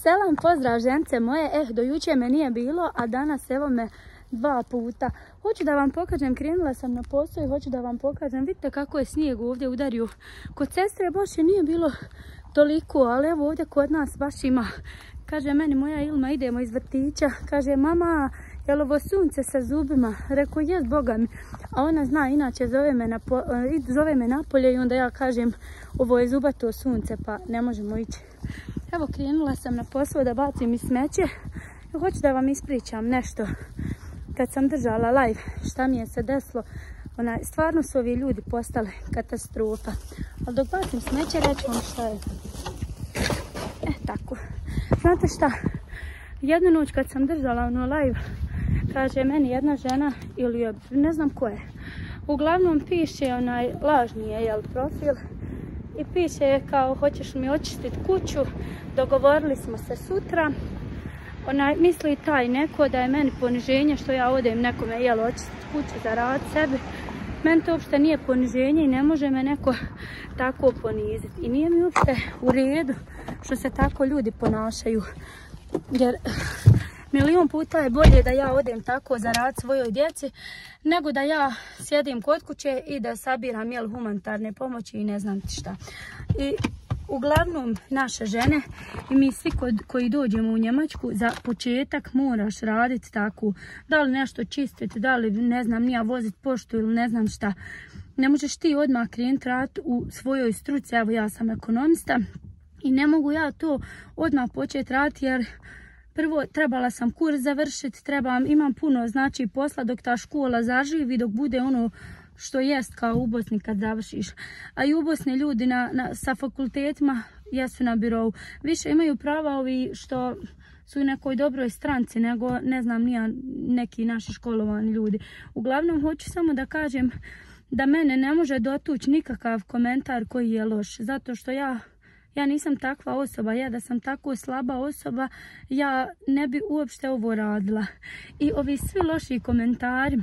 Selam, pozdrav žence moje. Do juče me nije bilo, a danas evo me 2 puta. Hoću da vam pokažem, krenula sam na posao i hoću da vam pokažem. Vidite kako je snijeg ovdje udario. Kod sestre baš je nije bilo toliko, ali evo ovdje kod nas baš ima. Kaže meni moja Ilma, idemo iz vrtića. Kaže mama, jel ovo sunce sa zubima? Rekao, jes, boga mi. A ona zna, inače zove me napolje i onda ja kažem, ovo je zubato sunce pa ne možemo ići. Evo, krenula sam na posao da bacim i smeće. Hoću da vam ispričam nešto. Kad sam držala live, šta mi je se desilo. Stvarno su ovi ljudi postali katastrofa. Ali dok bacim smeće, reću vam šta je. Tako. Znate šta? Jednu noć kad sam držala live, kaže meni jedna žena, ili ne znam ko je. Uglavnom piše lažni je profil. I piše kao, hoćeš mi očistiti kuću, dogovorili smo se sutra. Misli taj neko da je meni poniženje što ja odem nekome očistiti kuću za rad sebi. Meni to uopšte nije poniženje i ne može me neko tako poniziti. I nije mi uopšte u redu što se tako ljudi ponašaju. Jer milion puta je bolje da ja odem tako za rad svojoj djeci, nego da ja sjedim kod kuće i da sabiram humanitarne pomoći i ne znam ti šta. I uglavnom naše žene i mi svi koji dođemo u Njemačku, za početak moraš raditi tako. Da li nešto čistiti, da li ne znam nija voziti poštu ili ne znam šta. Ne možeš ti odmah krenuti raditi u svojoj struci. Evo ja sam ekonomista i ne mogu ja to odmah početi raditi jer prvo trebala sam kurs završiti, imam puno posla dok ta škola zaživi, dok bude ono što jest kao u Bosni kad završiš. A i u Bosni ljudi sa fakultetima jesu na birovu. Više imaju prava ovi što su u nekoj dobroj stranci nego ne znam nija neki naši školovani ljudi. Uglavnom hoću samo da kažem da mene ne može dotući nikakav komentar koji je loš. Zato što ja nisam takva osoba, da sam tako slaba osoba, ja ne bi uopšte ovo radila. I ovi svi loši komentari,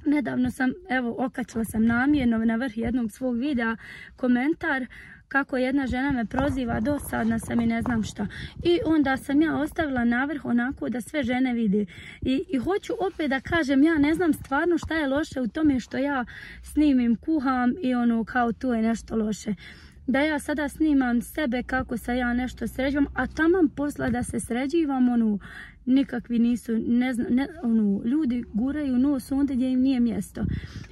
nedavno sam, okačila sam namjerno na vrh jednog svog videa komentar kako jedna žena me proziva, dosadna sam i ne znam šta. I onda sam ja ostavila navrh onako da sve žene vide. I hoću opet da kažem, ja ne znam stvarno šta je loše u tome što ja snimim, kuham i kao to je nešto loše. Da ja sada snimam sebe kako se ja nešto sređujem, a taman posla da se sređivam, nikakvi nisu, ljudi guraju nos onda gdje im nije mjesto.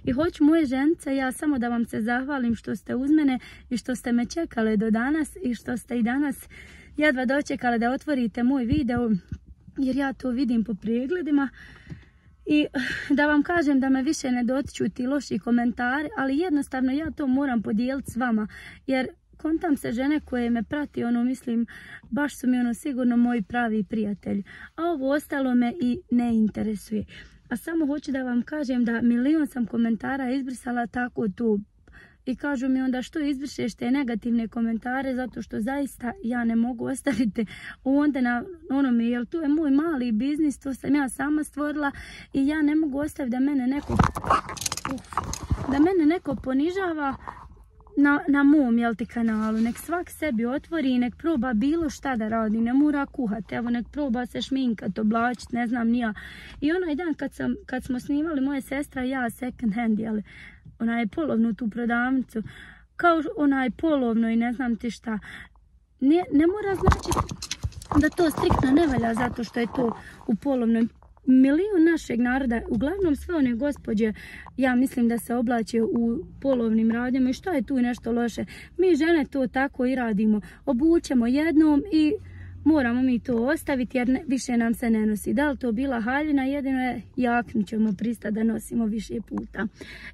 I hoću moje žence, ja samo da vam se zahvalim što ste uz mene i što ste me čekale do danas i što ste i danas jedva dočekale da otvorite moj video, jer ja to vidim po pregledima. I da vam kažem da me više ne dotiču ti loši komentari, ali jednostavno ja to moram podijeliti s vama, jer kontam se žene koje me prati, mislim, baš su mi sigurno moji pravi prijatelji. A ovo ostalo me i ne interesuje. A samo hoću da vam kažem da milion sam komentara izbrisala tako tu. I kažu mi onda što izbrišeš te negativne komentare, zato što zaista ja ne mogu ostaviti onda na onome, jer tu je moj mali biznis, to sam ja sama stvorila i ja ne mogu ostaviti da mene neko ponižava na mom kanalu. Nek svak sebi otvori i nek proba bilo šta da radi, ne mora kuhati, evo nek proba se šminkat, oblačit, ne znam nija. I onaj dan kad smo snimali moje sestra i ja second hand, onaj polovnu tu prodavnicu, kao onaj polovno i ne znam ti šta. Ne mora znači da to striktno ne valja zato što je to u polovnoj. Milion našeg naroda, uglavnom sve one gospođe, ja mislim da se oblače u polovnim radnjama i što je tu nešto loše. Mi žene to tako i radimo. Obučemo jednom i moramo mi to ostaviti jer više nam se ne nosi. Da li to bila haljina, jedino je jaknu ćemo pristati da nosimo više puta.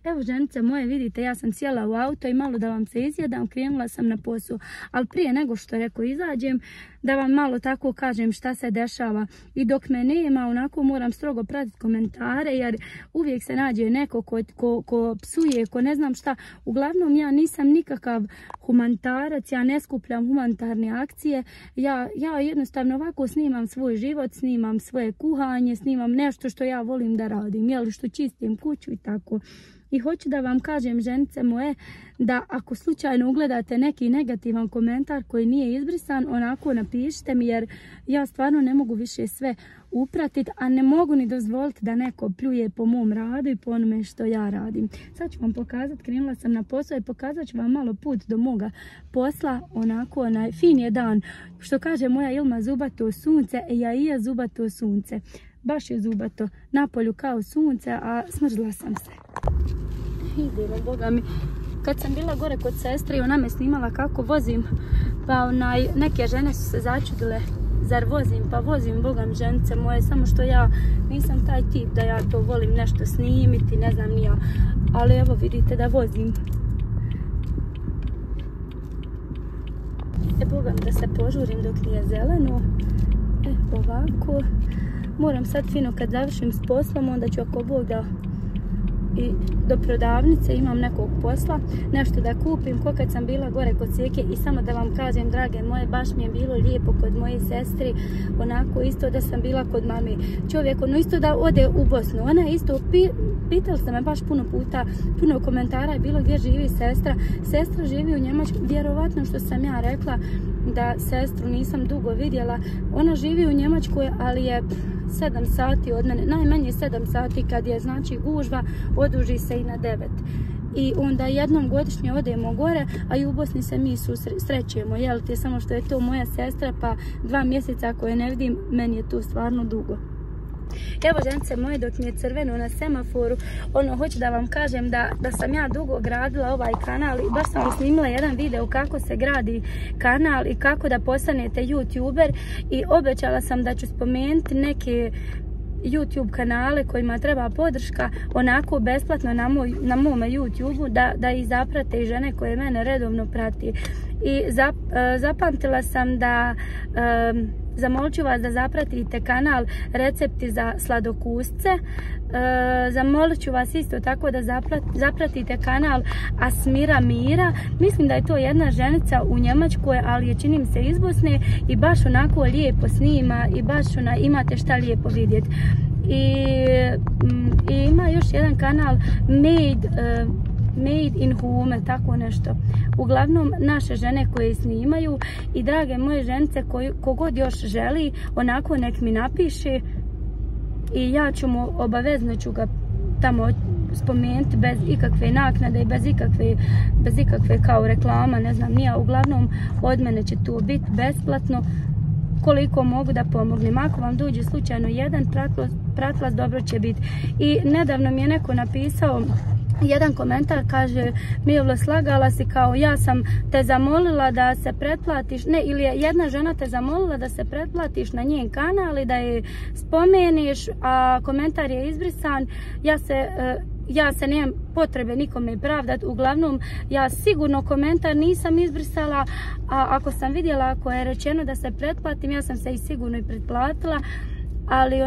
Evo ženice moje, vidite, ja sam sjela u auto i malo da vam se izjedam, krenula sam na posao. Ali prije nego što izađem, da vam malo tako kažem šta se dešava. I dok me nema, onako moram strogo pratiti komentare, jer uvijek se nađe neko ko psuje, ko ne znam šta. Uglavnom ja nisam nikakav humanitarac, ja ne skupljam humanitarne akcije. Ja jednostavno ovako snimam svoj život, snimam svoje kuhanje, snimam nešto što ja volim da radim, što čistim kuću i tako. I hoću da vam kažem, ženice moje, da ako slučajno ugledate neki negativan komentar koji nije izbrisan, onako napišite mi, jer ja stvarno ne mogu više sve upratiti, a ne mogu ni dozvoliti da neko pljuje po mom radu i po onome što ja radim. Sad ću vam pokazati, krenula sam na posao i pokazat ću vam malo put do moga posla, onako fin je dan. Što kaže moja Ilma, zubato sunce, ja i ja zubato sunce. Baš je zubato, napolju kao sunce, a smrzla sam se. Idemo, boga mi. Kad sam bila gore kod sestre i ona me snimala kako vozim, pa neke žene su se začudile, zar vozim? Pa vozim, boga mi, ženice moje, samo što ja nisam taj tip da ja to volim nešto snimiti, ne znam ni ja. Ali evo vidite da vozim. Boga mi, da se požurim dok nije zeleno. Ovako. Moram sad fino kad završim s poslom, onda ću ako Bog da i do prodavnice imam nekog posla, nešto da kupim, ko kad sam bila gore kod Sjeke. I samo da vam kažem, drage moje, baš mi je bilo lijepo kod moje sestri, onako isto da sam bila kod mami. Čovjek, ono isto da ode u Bosnu, ona je isto, pitali ste me baš puno puta, puno komentara je bilo gdje živi sestra. Sestra živi u Njemačkoj, vjerovatno što sam ja rekla da sestru nisam dugo vidjela. Ona živi u Njemačkoj, ali je 7 sati od mene, najmanje 7 sati kad je znači gužva, oduži se i na 9. I onda jednom godišnje odemo gore, a i u Bosni se mi srećemo, jel ti, samo što je to moja sestra, pa 2 mjeseca ako je ne vidim, meni je to stvarno dugo. Evo, ženice moje, dok mi je crveno na semaforu, hoću da vam kažem da sam ja dugo gradila ovaj kanal i baš sam vam snimila jedan video kako se gradi kanal i kako da postanete YouTuber, i obećala sam da ću spomenuti neke YouTube kanale kojima treba podrška, onako besplatno na mome YouTube-u, da ih zaprate i žene koje mene redovno prati. I zapamtila sam da zamolit ću vas da zapratite kanal Recepti za sladokusce. Zamolit ću vas isto tako da zapratite kanal Asmira Mira. Mislim da je to jedna ženica u Njemačkoj, ali je, čini mi se, iz Bosne, i baš onako lijepo snima i baš imate šta lijepo vidjeti. I ima još jedan kanal Made in Home, tako nešto. Uglavnom naše žene koje snimaju. I drage moje ženice, kogod još želi, onako nek mi napiše i ja ću mu, obavezno ću ga tamo spomenuti bez ikakve naknade i bez ikakve kao reklama, ne znam nija. Uglavnom od mene će to biti besplatno, koliko mogu da pomognem. Ako vam dođe slučajno jedan pratilac, dobro će biti. I nedavno mi je neko napisao jedan komentar, kaže: Milo, slagala si, kao ja sam te zamolila da se pretplatiš, ne, ili je jedna žena te zamolila da se pretplatiš na njen kanal i da je spomeniš, a komentar je izbrisan. Ja se nemam potrebe nikome pravdati. Uglavnom, ja sigurno komentar nisam izbrisala, a ako sam vidjela, ako je rečeno da se pretplatim, ja sam se i sigurno i pretplatila, ali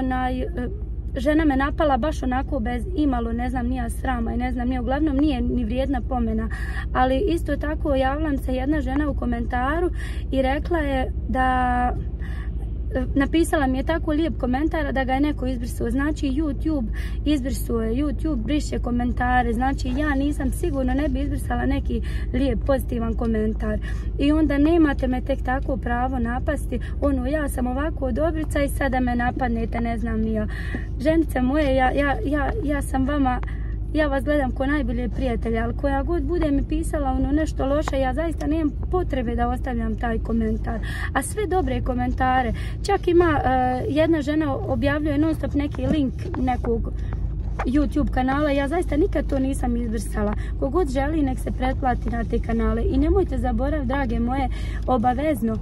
žena me napala baš onako bez imalo, ne znam, nija srama i ne znam, nije, uglavnom nije ni vrijedna pomena. Ali isto tako javila se jedna žena u komentaru i rekla je da, napisala mi je tako lijep komentar da ga je neko izbrisao. Znači YouTube izbrisuje, YouTube briše komentare, znači ja nisam sigurno, ne bi izbrisala neki lijep pozitivan komentar. I onda nemate me tek tako pravo napasti, ja sam ovako dobrica i sada me napadnete, ne znam nija. Ženice moje, ja sam vama, ja vas gledam ko najbolje prijatelja, ali koja god bude mi pisala nešto loše, ja zaista nemam potrebe da ostavljam taj komentar. A sve dobre komentare, čak ima jedna žena objavljuje non stop neki link nekog YouTube kanala, ja zaista nikad to nisam izbrisala. Kogod želi, nek se pretplati na te kanale. I nemojte zaboraviti, drage moje, obavezno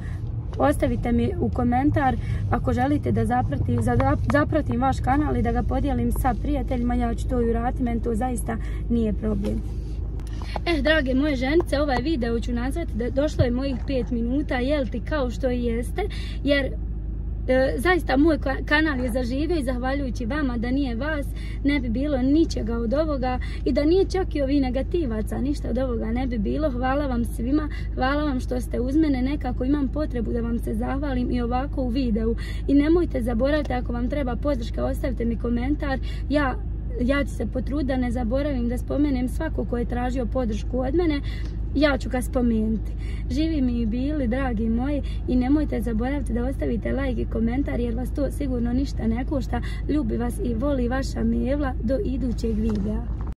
ostavite mi u komentar ako želite da zapratim vaš kanal i da ga podijelim sa prijateljima, ja ću to i uraditi, meni to zaista nije problem. Drage moje ženice, ovaj video ću nazvati da došlo je mojih 5 minuta, jel ti, kao što i jeste, jer zaista moj kanal je zaživio i zahvaljujući vama, da nije vas ne bi bilo ničega od ovoga, i da nije čak i ovih negativaca, ništa od ovoga ne bi bilo. Hvala vam svima, hvala vam što ste uz mene, nekako imam potrebu da vam se zahvalim i ovako u videu. I nemojte zaboraviti, ako vam treba podrška, ostavite mi komentar, ja ja ću se potruditi da ne zaboravim da spomenem svako ko je tražio podršku od mene, ja ću ga spomenuti. Živi mi i bili, dragi moji, i nemojte zaboraviti da ostavite like i komentar jer vas to sigurno ništa ne košta. Ljubi vas i voli vaša Mevla, do idućeg videa.